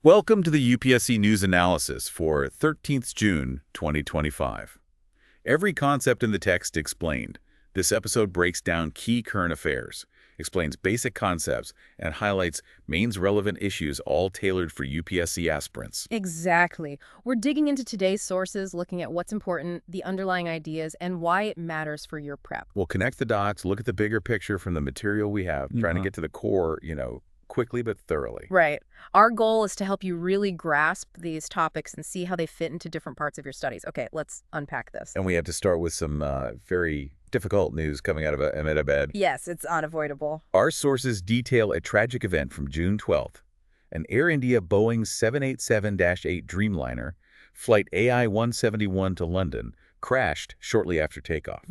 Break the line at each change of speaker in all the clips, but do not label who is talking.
Welcome to the UPSC News Analysis for 13th June 2025. Every concept in the text explained. This episode breaks down key current affairs, explains basic concepts, and highlights mains relevant issues all tailored for UPSC aspirants.
Exactly. We're digging into today's sources, looking at what's important, the underlying ideas, and why it matters for your prep.
We'll connect the dots, look at the bigger picture from the material we have, trying to get to the core, quickly but thoroughly.
Right. Our goal is to help you really grasp these topics and see how they fit into different parts of your studies. Okay, let's unpack this.
And we have to start with some very difficult news coming out of Ahmedabad.
Yes, it's unavoidable.
Our sources detail a tragic event from June 12th. An Air India Boeing 787-8 Dreamliner, flight AI-171 to London, crashed shortly after takeoff.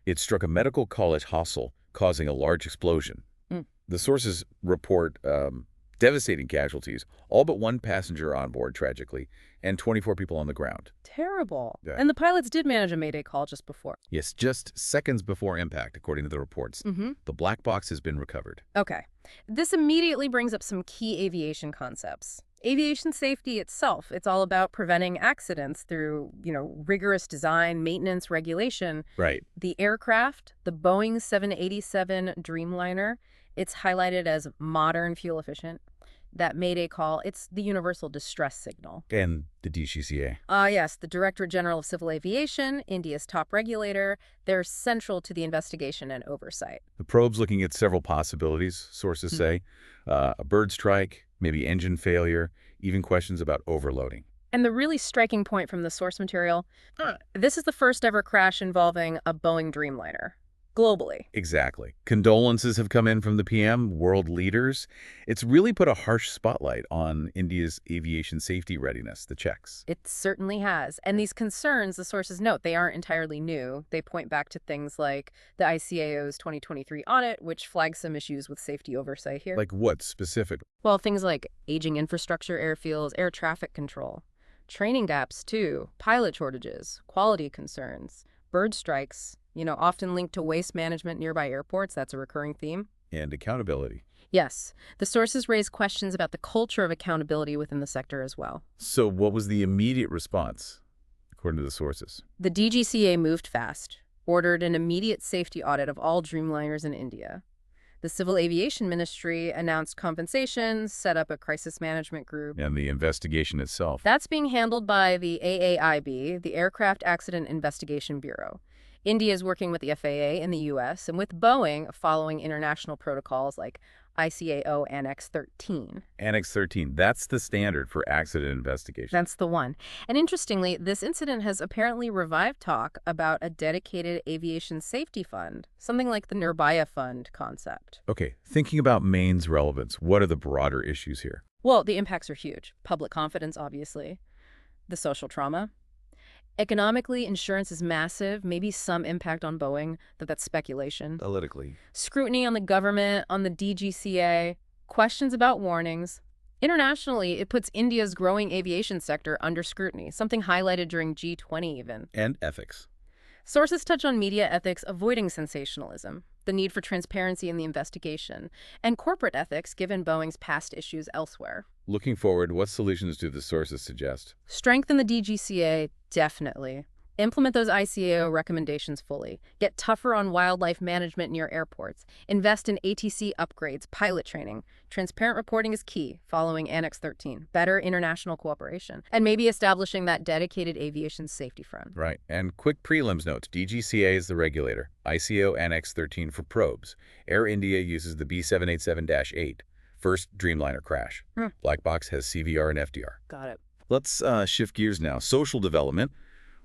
It struck a medical college hostel, causing a large explosion. The sources report devastating casualties, all but one passenger on board, tragically, and 24 people on the ground.
Terrible.
Yeah.
And the pilots did manage a mayday call just before.
Yes, just seconds before impact, according to the reports. The black box has been recovered.
Okay. This immediately brings up some key aviation concepts. Aviation safety itself, it's all about preventing accidents through, rigorous design, maintenance, regulation.
Right.
The aircraft, the Boeing 787 Dreamliner, it's highlighted as modern, fuel efficient. That mayday call, it's the universal distress signal.
And the DGCA.
Yes, the Director General of Civil Aviation, India's top regulator, they're central to the investigation and oversight.
The probe's looking at several possibilities, sources say. A bird strike, maybe engine failure, even questions about overloading.
And the really striking point from the source material, this is the first ever crash involving a Boeing Dreamliner. Globally.
Exactly. Condolences have come in from the PM, world leaders. It's really put a harsh spotlight on India's aviation safety readiness, the checks.
It certainly has. And these concerns, the sources note, they aren't entirely new. They point back to things like the ICAO's 2023 audit, which flags some issues with safety oversight here.
Like what specifically?
Well, things like aging infrastructure, airfields, air traffic control, training gaps too, pilot shortages, quality concerns, bird strikes, often linked to waste management nearby airports. That's a recurring theme.
And accountability.
Yes. The sources raise questions about the culture of accountability within the sector as well.
So what was the immediate response, according to the sources?
The DGCA moved fast, ordered an immediate safety audit of all Dreamliners in India. The Civil Aviation Ministry announced compensations, set up a crisis management group.
And the investigation itself.
That's being handled by the AAIB, the Aircraft Accident Investigation Bureau. India is working with the FAA in the U.S. and with Boeing following international protocols like ICAO Annex 13.
Annex 13, that's the standard for accident investigation.
That's the one. And interestingly, this incident has apparently revived talk about a dedicated aviation safety fund, something like the Nirbhaya Fund concept.
Okay, thinking about Maine's relevance, what are the broader issues here?
Well, the impacts are huge. Public confidence, obviously. The social trauma. Economically, insurance is massive, maybe some impact on Boeing, that's speculation.
Politically.
Scrutiny on the government, on the DGCA, questions about warnings. Internationally, it puts India's growing aviation sector under scrutiny, something highlighted during G20 even.
And ethics.
Sources touch on media ethics, avoiding sensationalism, the need for transparency in the investigation, and corporate ethics given Boeing's past issues elsewhere.
Looking forward, what solutions do the sources suggest?
Strengthen the DGCA, definitely. Implement those ICAO recommendations fully. Get tougher on wildlife management near airports. Invest in ATC upgrades, pilot training. Transparent reporting is key, following Annex 13. Better international cooperation. And maybe establishing that dedicated aviation safety fund.
Right. And quick prelims notes. DGCA is the regulator. ICAO Annex 13 for probes. Air India uses the B787-8. First Dreamliner crash. Black box has CVR and FDR.
Got it.
Let's shift gears now. Social development.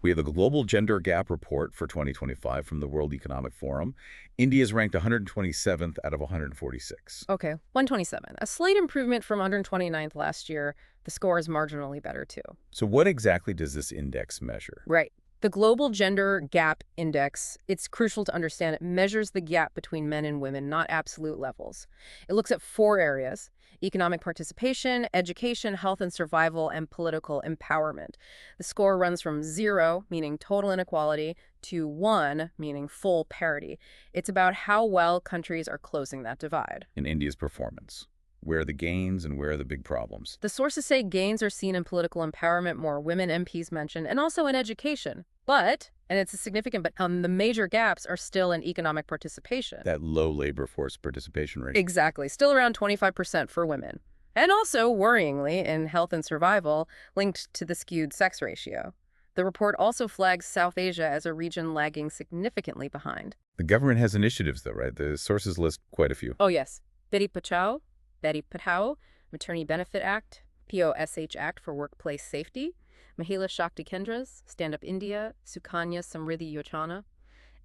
We have the Global Gender Gap Report for 2025 from the World Economic Forum. India is ranked 127th out of 146.
Okay, 127. A slight improvement from 129th last year. The score is marginally better, too.
So what exactly does this index measure?
Right. The Global Gender Gap Index, it's crucial to understand it measures the gap between men and women, not absolute levels. It looks at 4 areas: economic participation, education, health and survival, and political empowerment. The score runs from 0, meaning total inequality, to 1, meaning full parity. It's about how well countries are closing that divide.
In India's performance. Where are the gains and where are the big problems?
The sources say gains are seen in political empowerment, more women MPs mentioned, and also in education. But, and it's a significant but, the major gaps are still in economic participation.
That low labor force participation rate.
Exactly. Still around 25% for women. And also, worryingly, in health and survival, linked to the skewed sex ratio. The report also flags South Asia as a region lagging significantly behind.
The government has initiatives, though, right? The sources list quite a few.
Oh, yes. Beti Bachao, Maternity Benefit Act, POSH Act for Workplace Safety, Mahila Shakti Kendras, Stand Up India, Sukanya Samriddhi Yojana,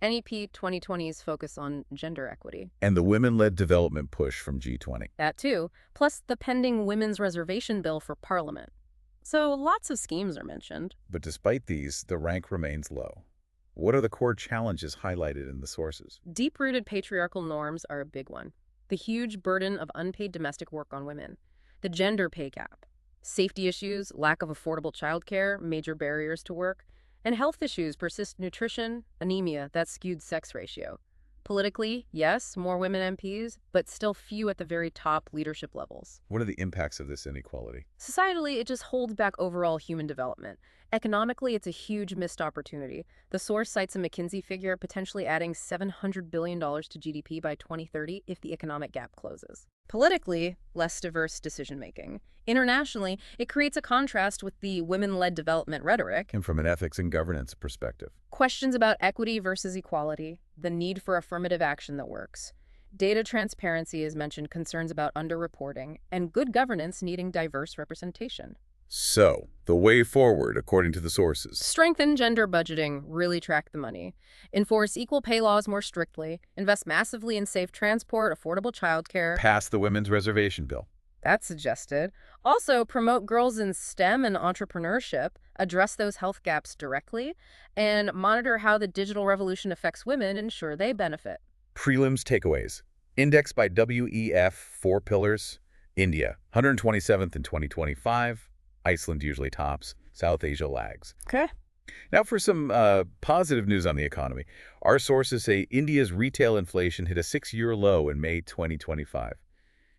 NEP 2020's focus on gender equity.
And the women-led development push from G20.
That too, plus the pending Women's Reservation Bill for Parliament. So lots of schemes are mentioned.
But despite these, the rank remains low. What are the core challenges highlighted in the sources?
Deep-rooted patriarchal norms are a big one. The huge burden of unpaid domestic work on women. The gender pay gap. Safety issues, lack of affordable childcare, major barriers to work. And health issues persist: nutrition, anemia, that skewed sex ratio. Politically, yes, more women MPs, but still few at the very top leadership levels.
What are the impacts of this inequality?
Societally, it just holds back overall human development. Economically, it's a huge missed opportunity. The source cites a McKinsey figure potentially adding $700 billion to GDP by 2030 if the economic gap closes. Politically, less diverse decision-making. Internationally, it creates a contrast with the women-led development rhetoric.
And from an ethics and governance perspective.
Questions about equity versus equality, the need for affirmative action that works. Data transparency is mentioned, concerns about underreporting, and good governance needing diverse representation.
So, the way forward, according to the sources.
Strengthen gender budgeting, really track the money. Enforce equal pay laws more strictly. Invest massively in safe transport, affordable childcare.
Pass the Women's Reservation Bill.
That's suggested. Also, promote girls in STEM and entrepreneurship, address those health gaps directly, and monitor how the digital revolution affects women, ensure they benefit.
Prelims takeaways. Index by WEF, 4 pillars. India, 127th in 2025. Iceland usually tops. South Asia lags.
Okay.
Now for some positive news on the economy. Our sources say India's retail inflation hit a 6-year low in May 2025,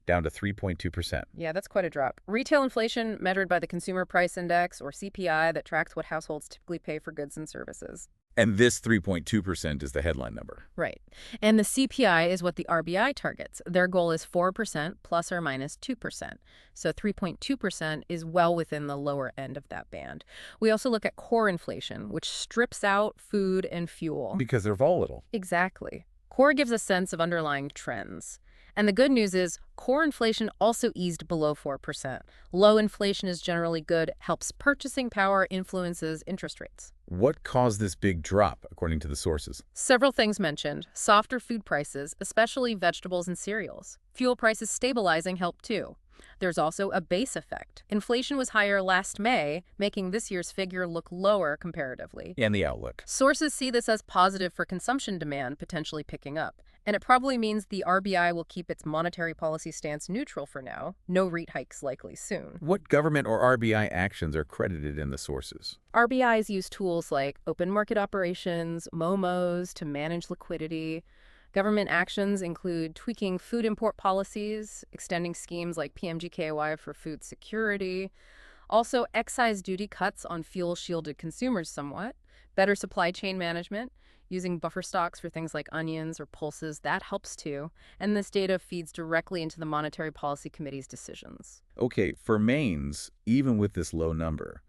down to 3.2%.
Yeah, that's quite a drop. Retail inflation measured by the Consumer Price Index, or CPI, that tracks what households typically pay for goods and services.
And this 3.2% is the headline number.
Right. And the CPI is what the RBI targets. Their goal is 4% plus or minus 2%. So 3.2% is well within the lower end of that band. We also look at core inflation, which strips out food and fuel.
Because they're volatile.
Exactly. Core gives a sense of underlying trends. And the good news is core inflation also eased below 4%. Low inflation is generally good, helps purchasing power, influences interest rates.
What caused this big drop, according to the sources?
Several things mentioned. Softer food prices, especially vegetables and cereals. Fuel prices stabilizing helped too. There's also a base effect. Inflation was higher last May, making this year's figure look lower comparatively.
And the outlook.
Sources see this as positive for consumption demand potentially picking up. And it probably means the RBI will keep its monetary policy stance neutral for now. No rate hikes likely soon.
What government or RBI actions are credited in the sources?
RBIs use tools like open market operations, MOMOs to manage liquidity. Government actions include tweaking food import policies, extending schemes like PMGKY for food security, also excise duty cuts on fuel-shielded consumers somewhat, better supply chain management, using buffer stocks for things like onions or pulses, that helps too, and this data feeds directly into the Monetary Policy Committee's decisions.
Okay, for mains, even with this low number,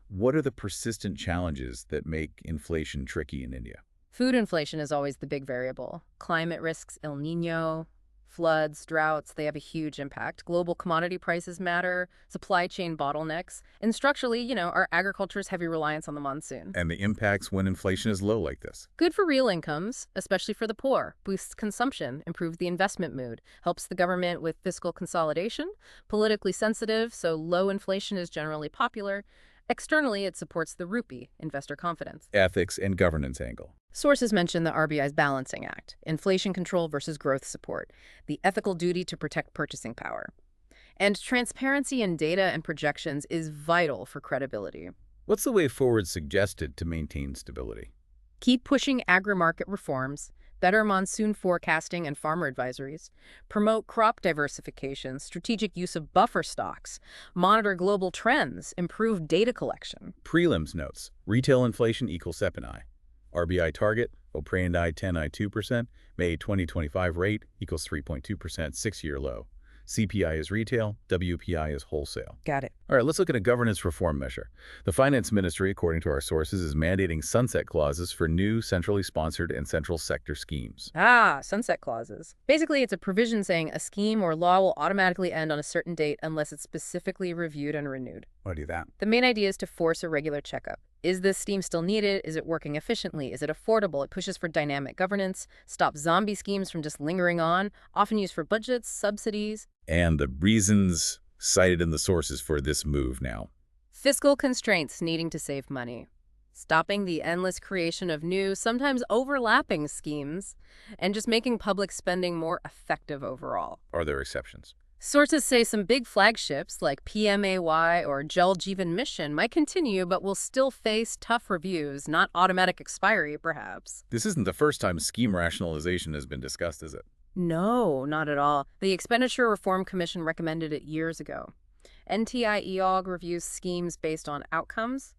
what are the persistent challenges that make inflation tricky in India?
Food inflation is always the big variable. Climate risks, El Nino, floods, droughts, they have a huge impact. Global commodity prices matter, supply chain bottlenecks, and structurally, our agriculture's heavy reliance on the monsoon.
And the impacts when inflation is low like this?
Good for real incomes, especially for the poor, boosts consumption, improves the investment mood, helps the government with fiscal consolidation, politically sensitive, so low inflation is generally popular. Externally, it supports the rupee, investor confidence.
Ethics and governance angle.
Sources mention the RBI's balancing act, inflation control versus growth support, the ethical duty to protect purchasing power. And transparency in data and projections is vital for credibility.
What's the way forward suggested to maintain stability?
Keep pushing agri-market reforms, better monsoon forecasting and farmer advisories, promote crop diversification, strategic use of buffer stocks, monitor global trends, improve data collection.
Prelims notes. Retail inflation equals CPI. RBI target, Oprandai 10I 2%, May 2025 rate equals 3.2%, 6-year low. CPI is retail, WPI is wholesale.
Got it.
All right, let's look at a governance reform measure. The Finance Ministry, according to our sources, is mandating sunset clauses for new centrally sponsored and central sector schemes.
Sunset clauses. Basically, it's a provision saying a scheme or law will automatically end on a certain date unless it's specifically reviewed and renewed.
Why do that?
The main idea is to force a regular checkup. Is this scheme still needed? Is it working efficiently? Is it affordable? It pushes for dynamic governance, stops zombie schemes from just lingering on, often used for budgets, subsidies.
And the reasons cited in the sources for this move now.
Fiscal constraints needing to save money. Stopping the endless creation of new, sometimes overlapping schemes, and just making public spending more effective overall.
Are there exceptions?
Sources say some big flagships like PMAY or Jal Jeevan Mission might continue but will still face tough reviews, not automatic expiry, perhaps.
This isn't the first time scheme rationalization has been discussed, is it?
No, not at all. The Expenditure Reform Commission recommended it years ago. NTI-EOG reviews schemes based on outcomes.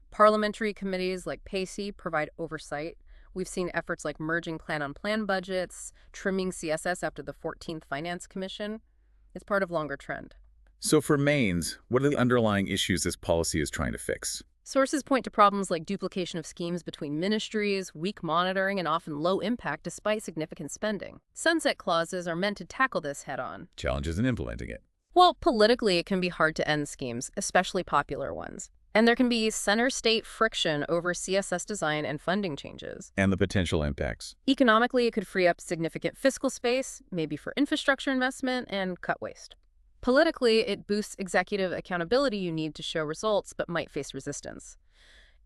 Parliamentary committees like PACE provide oversight. We've seen efforts like merging plan-on-plan budgets, trimming CSS after the 14th Finance Commission. It's part of longer trend.
So for Maines, what are the underlying issues this policy is trying to fix?
Sources point to problems like duplication of schemes between ministries, weak monitoring, and often low impact despite significant spending. Sunset clauses are meant to tackle this head-on.
Challenges in implementing it.
Well, politically, it can be hard to end schemes, especially popular ones. And there can be center-state friction over CSS design and funding changes.
And the potential impacts.
Economically, it could free up significant fiscal space, maybe for infrastructure investment, and cut waste. Politically, it boosts executive accountability you need to show results, but might face resistance.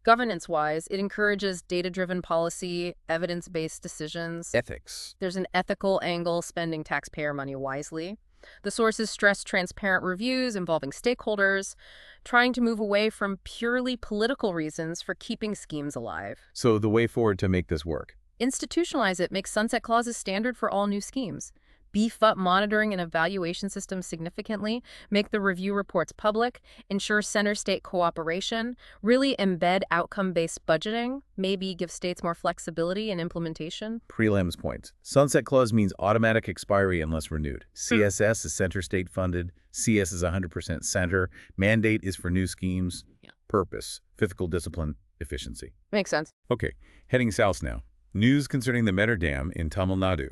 Governance-wise, it encourages data-driven policy, evidence-based decisions.
Ethics.
There's an ethical angle, spending taxpayer money wisely. The sources stress transparent reviews involving stakeholders, trying to move away from purely political reasons for keeping schemes alive.
So the way forward to make this work?
Institutionalize it, make sunset clauses standard for all new schemes. Beef up monitoring and evaluation systems significantly, make the review reports public, ensure center-state cooperation, really embed outcome-based budgeting, maybe give states more flexibility in implementation.
Prelims points. Sunset clause means automatic expiry unless renewed. CSS is center-state funded. CS is 100% center. Mandate is for new schemes. Purpose, fiscal discipline, efficiency.
Makes sense.
Okay, heading south now. News concerning the Metter Dam in Tamil Nadu.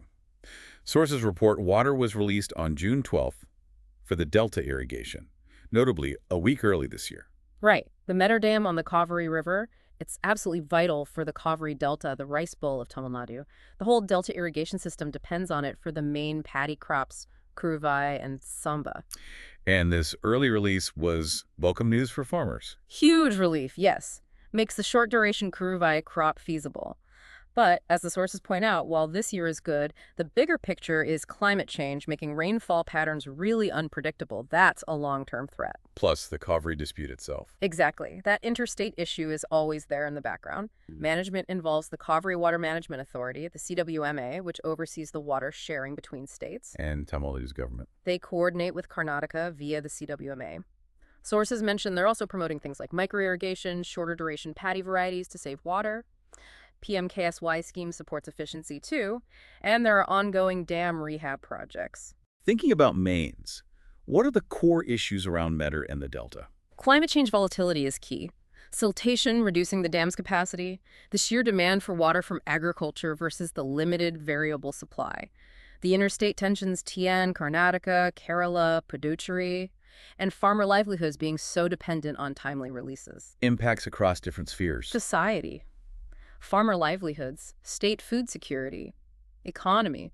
Sources report water was released on June 12th for the Delta irrigation, notably a week early this year.
Right. The Metter Dam on the Kaveri River, it's absolutely vital for the Kaveri Delta, the rice bowl of Tamil Nadu. The whole Delta irrigation system depends on it for the main paddy crops, kuruvai and samba.
And this early release was welcome news for farmers.
Huge relief, yes. Makes the short-duration kuruvai crop feasible. But, as the sources point out, while this year is good, the bigger picture is climate change making rainfall patterns really unpredictable. That's a long-term threat.
Plus the Kaveri dispute itself.
Exactly. That interstate issue is always there in the background. Management involves the Kaveri Water Management Authority, the CWMA, which oversees the water sharing between states.
And Tamil Nadu's government.
They coordinate with Karnataka via the CWMA. Sources mention they're also promoting things like micro-irrigation, shorter duration paddy varieties to save water. PMKSY scheme supports efficiency too, and there are ongoing dam rehab projects.
Thinking about Maines, what are the core issues around Metter and the Delta?
Climate change volatility is key. Siltation, reducing the dam's capacity, the sheer demand for water from agriculture versus the limited variable supply, the interstate tensions TN, Karnataka, Kerala, Puducherry, and farmer livelihoods being so dependent on timely releases.
Impacts across different spheres.
Society. Farmer livelihoods, state food security, economy.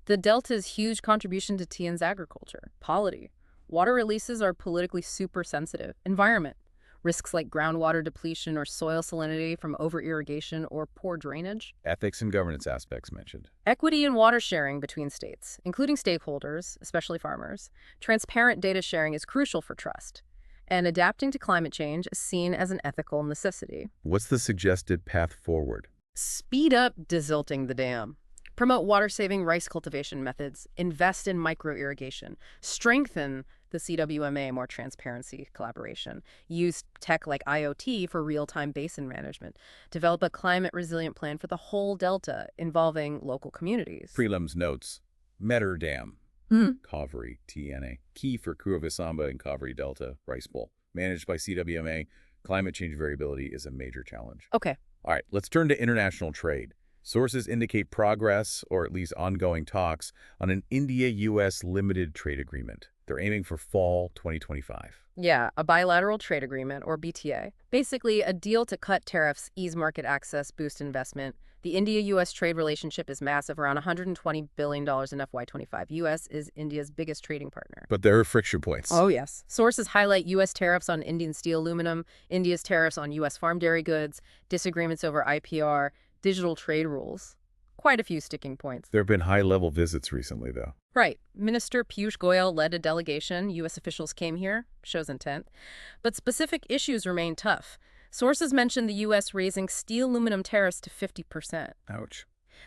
The Delta's huge contribution to TN's agriculture, polity. Water releases are politically super sensitive. Environment. Risks like groundwater depletion or soil salinity from over-irrigation or poor drainage.
Ethics and governance aspects mentioned.
Equity and water sharing between states, including stakeholders, especially farmers. Transparent data sharing is crucial for trust. And adapting to climate change is seen as an ethical necessity.
What's the suggested path forward?
Speed up desilting the dam. Promote water-saving rice cultivation methods, invest in micro-irrigation, strengthen the CWMA, more transparency, collaboration, use tech like IoT for real-time basin management, develop a climate-resilient plan for the whole delta involving local communities.
Prelims notes. Metter Dam. Kaveri, TNA. Key for Kurovisamba and Kaveri Delta, Rice Bowl. Managed by CWMA, climate change variability is a major challenge.
Okay.
All right, let's turn to international trade. Sources indicate progress, or at least ongoing talks, on an India-U.S. limited trade agreement. They're aiming for fall 2025.
Yeah, a bilateral trade agreement, or BTA. Basically, a deal to cut tariffs, ease market access, boost investment. The India-U.S. trade relationship is massive, around $120 billion in FY25. U.S. is India's biggest trading partner.
But there are friction points.
Oh, yes. Sources highlight U.S. tariffs on Indian steel aluminum, India's tariffs on U.S. farm dairy goods, disagreements over IPR, digital trade rules. Quite a few sticking points.
There have been high-level visits recently, though.
Right. Minister Piyush Goyal led a delegation. U.S. officials came here. Shows intent. But specific issues remain tough. Sources mention the U.S. raising steel aluminum tariffs to 50%.
Ouch.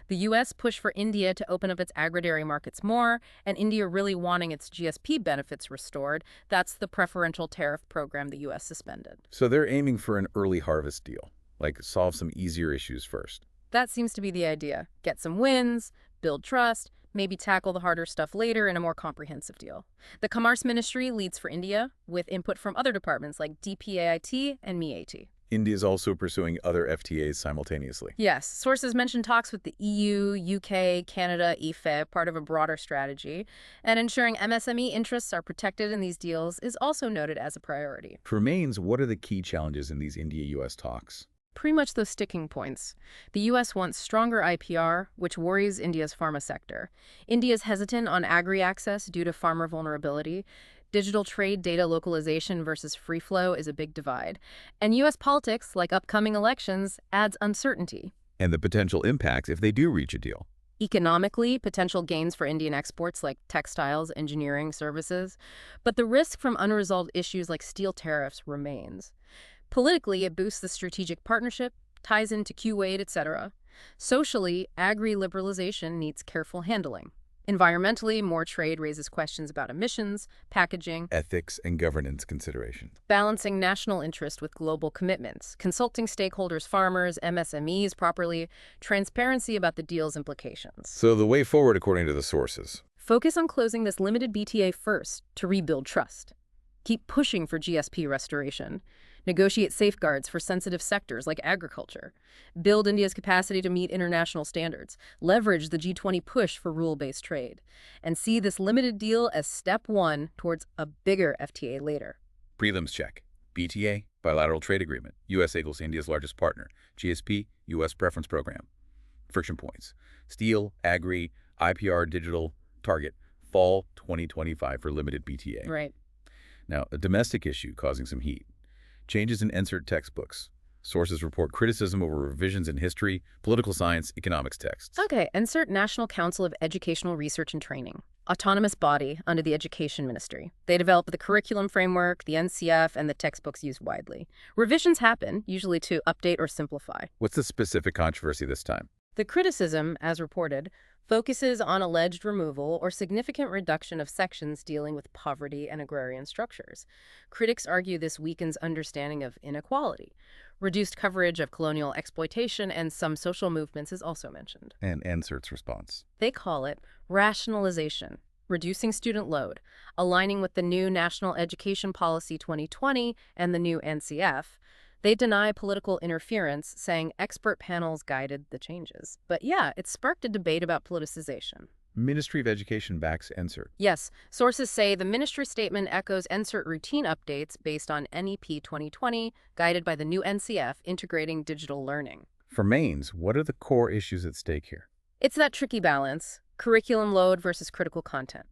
The U.S. push for India to open up its agri-dairy markets more, and India really wanting its GSP benefits restored. That's the preferential tariff program the U.S. suspended.
So they're aiming for an early harvest deal, like solve some easier issues first.
That seems to be the idea. Get some wins, build trust, maybe tackle the harder stuff later in a more comprehensive deal. The Commerce Ministry leads for India, with input from other departments like DPAIT and MEAT.
India is also pursuing other FTAs simultaneously.
Yes, sources mention talks with the EU, UK, Canada, IFE, part of a broader strategy, and ensuring MSME interests are protected in these deals is also noted as a priority.
For remains, what are the key challenges in these India-U.S. talks?
Pretty much those sticking points. The U.S. wants stronger IPR, which worries India's pharma sector. India's hesitant on agri-access due to farmer vulnerability. Digital trade data localization versus free flow is a big divide. And U.S. politics, like upcoming elections, adds uncertainty.
And the potential impacts if they do reach a deal.
Economically, potential gains for Indian exports like textiles, engineering, services. But the risk from unresolved issues like steel tariffs remains. Politically, it boosts the strategic partnership, ties into Kuwait, etc. Socially, agri-liberalization needs careful handling. Environmentally, more trade raises questions about emissions, packaging,
Ethics and governance considerations.
balancing national interest with global commitments, consulting stakeholders, farmers, MSMEs properly, transparency about the deal's implications.
So the way forward, according to the sources.
Focus on closing this limited BTA first to rebuild trust. Keep pushing for GSP restoration. Negotiate safeguards for sensitive sectors like agriculture. Build India's capacity to meet international standards. Leverage the G20 push for rule-based trade. And see this limited deal as step one towards a bigger FTA later.
Prelims check. BTA, bilateral trade agreement. U.S. equals India's largest partner. GSP, U.S. preference program. Friction points. Steel, agri, IPR, digital, target. Fall 2025 for limited BTA.
Right.
Now, a domestic issue causing some heat. Changes in NSERT textbooks. Sources report criticism over revisions in history, political science, economics texts.
Okay, NSERT, National Council of Educational Research and Training. Autonomous body under the Education Ministry. They develop the curriculum framework, the NCF, and the textbooks used widely. Revisions happen, usually to update or simplify.
What's the specific controversy this time?
The criticism, as reported, focuses on alleged removal or significant reduction of sections dealing with poverty and agrarian structures. Critics argue this weakens understanding of inequality. Reduced coverage of colonial exploitation and some social movements is also mentioned.
And NSERT's response.
They call it rationalization, reducing student load, aligning with the new National Education Policy 2020 and the new NCF. They deny political interference, saying expert panels guided the changes. But yeah, it sparked a debate about politicization.
Ministry of Education backs NSERT.
Yes, sources say the ministry statement echoes NSERT routine updates based on NEP 2020, guided by the new NCF integrating digital learning.
For mains, what are the core issues at stake here?
It's that tricky balance, curriculum load versus critical content.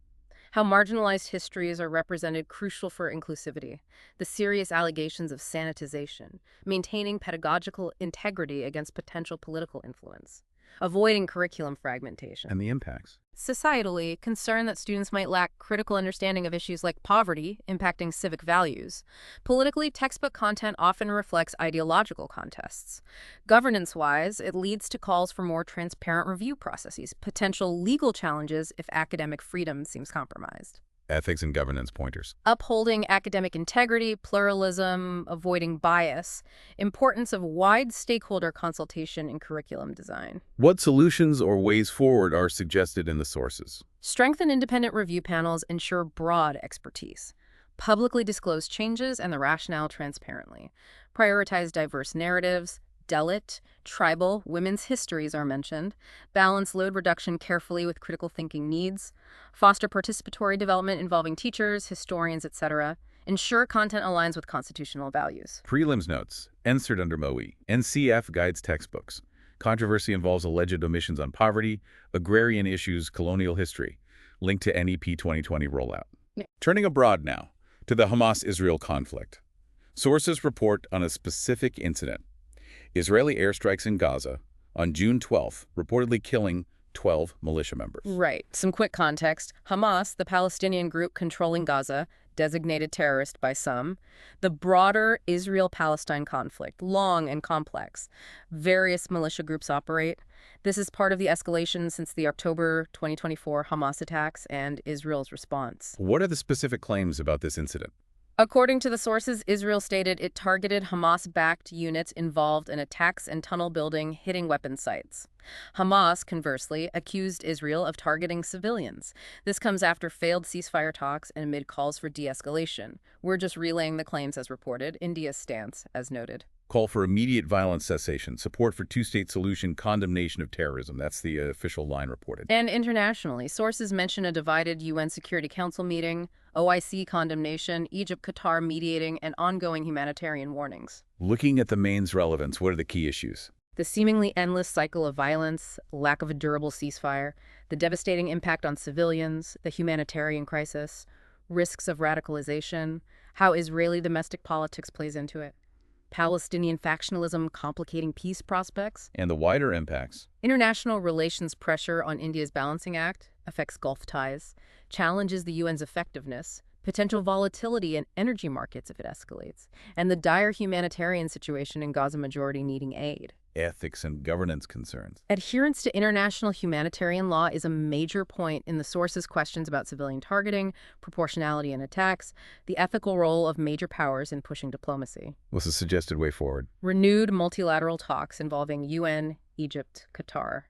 How marginalized histories are represented crucial for inclusivity, the serious allegations of sanitization, maintaining pedagogical integrity against potential political influence. avoiding curriculum fragmentation.
And the impacts?
Societally, concern that students might lack critical understanding of issues like poverty, impacting civic values. Politically, textbook content often reflects ideological contests. Governance-wise, it leads to calls for more transparent review processes, potential legal challenges if academic freedom seems compromised.
Ethics and governance pointers.
Upholding academic integrity, pluralism, avoiding bias, importance of wide stakeholder consultation in curriculum design.
What solutions or ways forward are suggested in the sources?
Strengthen independent review panels, ensure broad expertise. Publicly disclose changes and the rationale transparently. Prioritize diverse narratives. Dalit, tribal, women's histories are mentioned. Balance load reduction carefully with critical thinking needs. Foster participatory development involving teachers, historians, etc. Ensure content aligns with constitutional values.
Prelims notes. Answered under MOE. NCF guides textbooks. Controversy involves alleged omissions on poverty, agrarian issues, colonial history. Link to NEP 2020 rollout. Turning abroad now, to the Hamas-Israel conflict. Sources report on a specific incident. Israeli airstrikes in Gaza on June 12th, reportedly killing 12 militia members.
Right. Some quick context. Hamas, the Palestinian group controlling Gaza, designated terrorist by some. The broader Israel-Palestine conflict, long and complex. Various militia groups operate. This is part of the escalation since the October 2024 Hamas attacks and Israel's response.
What are the specific claims about this incident?
According to the sources, Israel stated it targeted Hamas-backed units involved in attacks and tunnel building, hitting weapon sites. Hamas, conversely, accused Israel of targeting civilians. This comes after failed ceasefire talks and amid calls for de-escalation. We're just relaying the claims as reported, India's stance, as noted.
Call for immediate violence cessation, support for two-state solution, condemnation of terrorism. That's the official line reported.
And internationally, sources mention a divided UN Security Council meeting, OIC condemnation, Egypt, Qatar mediating, and ongoing humanitarian warnings.
Looking at the main's relevance, what are the key issues?
The seemingly endless cycle of violence, lack of a durable ceasefire, the devastating impact on civilians, the humanitarian crisis, risks of radicalization, how Israeli domestic politics plays into it, Palestinian factionalism complicating peace prospects,
And the wider impacts.
international relations pressure on India's balancing act affects Gulf ties, challenges the UN's effectiveness, potential volatility in energy markets if it escalates, and the dire humanitarian situation in Gaza majority needing aid.
Ethics and governance concerns.
Adherence to international humanitarian law is a major point in the sources' questions about civilian targeting, proportionality in attacks, the ethical role of major powers in pushing diplomacy.
What's the suggested way forward?
Renewed multilateral talks involving UN, Egypt, Qatar.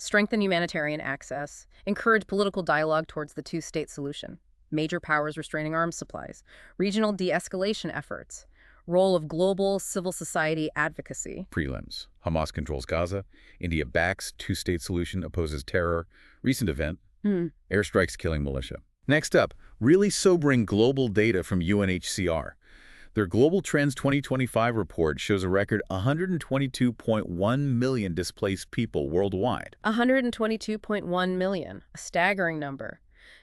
Strengthen humanitarian access. Encourage political dialogue towards the two-state solution. Major powers restraining arms supplies. Regional de-escalation efforts. Role of global civil society advocacy.
Prelims. Hamas controls Gaza. India backs two-state solution, opposes terror. Recent event. Airstrikes killing militia. Next up, really sobering global data from UNHCR. Their Global Trends 2025 report shows a record 122.1 million displaced people worldwide.
122.1 million, a staggering number.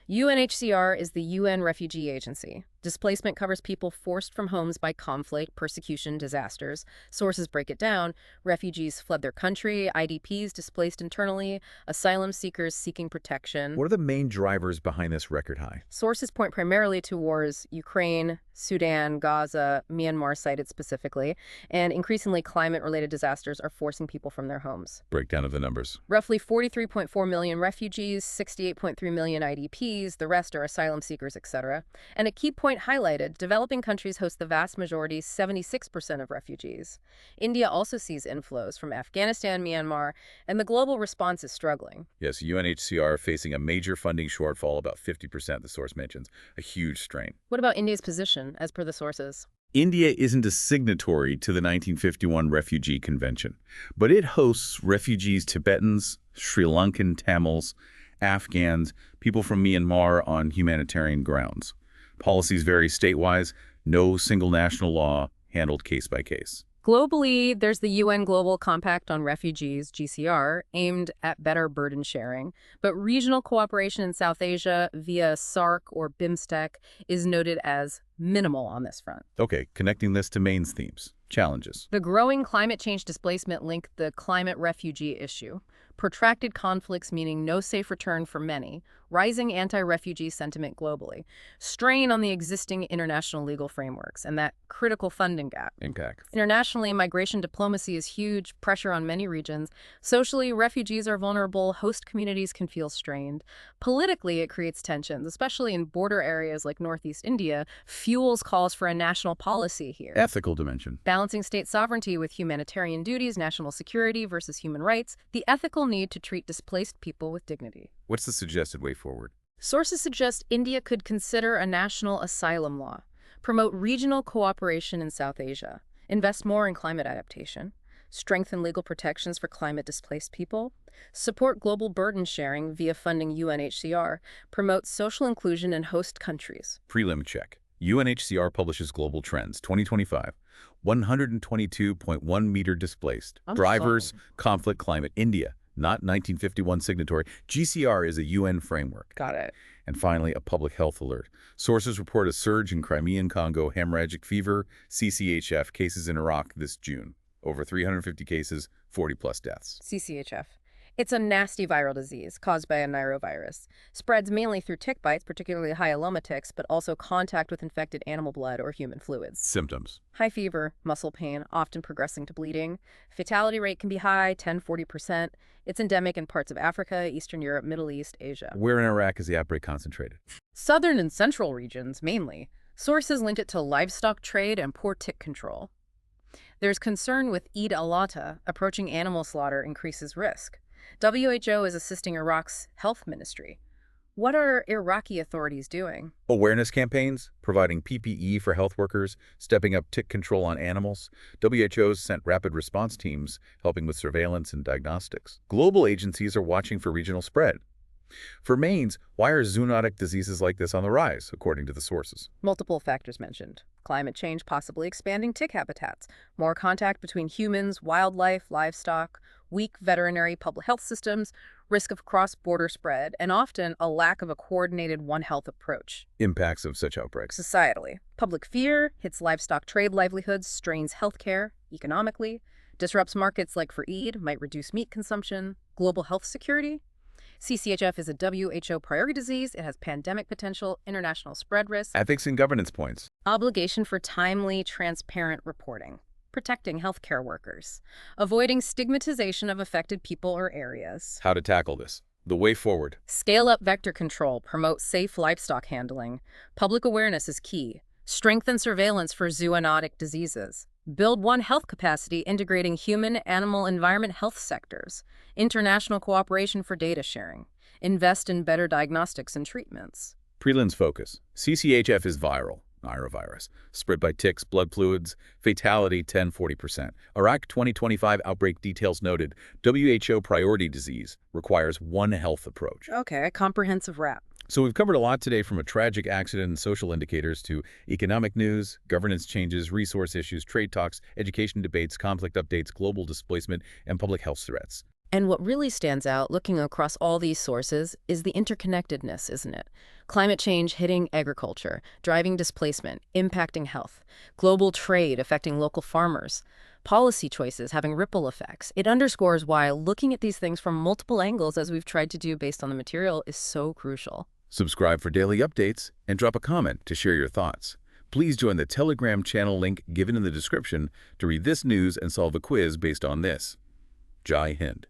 UNHCR is the UN Refugee Agency. Displacement covers people forced from homes by conflict, persecution, disasters. Sources break it down. Refugees fled their country, IDPs displaced internally, asylum seekers seeking protection.
What are the main drivers behind this record high?
Sources point primarily to wars Ukraine, Sudan, Gaza, Myanmar cited specifically, and increasingly climate-related disasters are forcing people from their homes.
Breakdown of the numbers.
Roughly 43.4 million refugees, 68.3 million IDPs, the rest are asylum seekers, etc. And a key point highlighted, developing countries host the vast majority, 76% of refugees. India also sees inflows from Afghanistan, Myanmar, and the global response is struggling.
Yes, UNHCR facing a major funding shortfall, about 50%, the source mentions, a huge strain.
What about India's position, as per the sources?
India isn't a signatory to the 1951 Refugee Convention, but it hosts refugees Tibetans, Sri Lankan Tamils, Afghans, people from Myanmar on humanitarian grounds. Policies vary state-wise, no single national law, handled case by case.
Globally, there's the UN Global Compact on Refugees, GCR, aimed at better burden sharing, but regional cooperation in South Asia via SAARC or BIMSTEC is noted as minimal on this front.
Okay, connecting this to Maine's themes. Challenges.
The growing climate change displacement link the climate refugee issue. protracted conflicts meaning no safe return for many, rising anti-refugee sentiment globally, strain on the existing international legal frameworks, and that critical funding gap.
Impact.
Internationally, migration diplomacy is huge, pressure on many regions. Socially, refugees are vulnerable, host communities can feel strained. Politically, it creates tensions, especially in border areas like Northeast India, fuels calls for a national policy here.
Ethical dimension.
Balancing state sovereignty with humanitarian duties, national security versus human rights, the ethical need to treat displaced people with dignity.
What's the suggested way forward?
Sources suggest India could consider a national asylum law, promote regional cooperation in South Asia, invest more in climate adaptation, strengthen legal protections for climate-displaced people, support global burden sharing via funding UNHCR, promote social inclusion in host countries.
Prelim check. UNHCR publishes Global Trends 2025. 122.1 meter displaced. Drivers, conflict, climate. India, not 1951 signatory. GCR is a UN framework.
Got it.
And finally, a public health alert. Sources report a surge in Crimean Congo hemorrhagic fever, CCHF, cases in Iraq this June. Over 350 cases, 40-plus deaths.
CCHF. It's a nasty viral disease caused by a norovirus. Spreads mainly through tick bites, particularly hyaloma ticks, but also contact with infected animal blood or human fluids.
Symptoms.
High fever, muscle pain, often progressing to bleeding. Fatality rate can be high, 10–40%. It's endemic in parts of Africa, Eastern Europe, Middle East, Asia.
Where in Iraq is the outbreak concentrated?
Southern and central regions, mainly. Sources link it to livestock trade and poor tick control. There's concern with Eid al-Adha, approaching animal slaughter increases risk. WHO is assisting Iraq's health ministry. What are Iraqi authorities doing?
Awareness campaigns, providing PPE for health workers, stepping up tick control on animals. WHO's sent rapid response teams helping with surveillance and diagnostics. Global agencies are watching for regional spread. For Mainz, why are zoonotic diseases like this on the rise, according to the sources?
Multiple factors mentioned. Climate change possibly expanding tick habitats, more contact between humans, wildlife, livestock, weak veterinary public health systems, risk of cross-border spread, and often a lack of a coordinated One Health approach.
Impacts of such outbreaks.
Societally, public fear hits livestock trade livelihoods, strains healthcare, economically, disrupts markets like for Eid, might reduce meat consumption, global health security. CCHF is a WHO priority disease. It has pandemic potential, international spread risk.
Ethics and governance points.
Obligation for timely, transparent reporting. Protecting healthcare workers. Avoiding stigmatization of affected people or areas.
How to tackle this. The way forward.
Scale up vector control. Promote safe livestock handling. Public awareness is key. Strengthen surveillance for zoonotic diseases. Build One Health capacity integrating human, animal, environment health sectors. International cooperation for data sharing. Invest in better diagnostics and treatments.
Prelim's focus. CCHF is viral, norovirus, spread by ticks, blood fluids, fatality 10–40%. Iraq 2025 outbreak details noted. WHO priority disease requires One Health approach.
Okay, comprehensive wrap.
So we've covered a lot today, from a tragic accident and social indicators to economic news, governance changes, resource issues, trade talks, education debates, conflict updates, global displacement, and public health threats.
And what really stands out, looking across all these sources, is the interconnectedness, isn't it? Climate change hitting agriculture, driving displacement, impacting health, global trade affecting local farmers, policy choices having ripple effects. It underscores why looking at these things from multiple angles, as we've tried to do based on the material, is so crucial.
Subscribe for daily updates and drop a comment to share your thoughts. Please join the Telegram channel link given in the description to read this news and solve a quiz based on this. Jai Hind.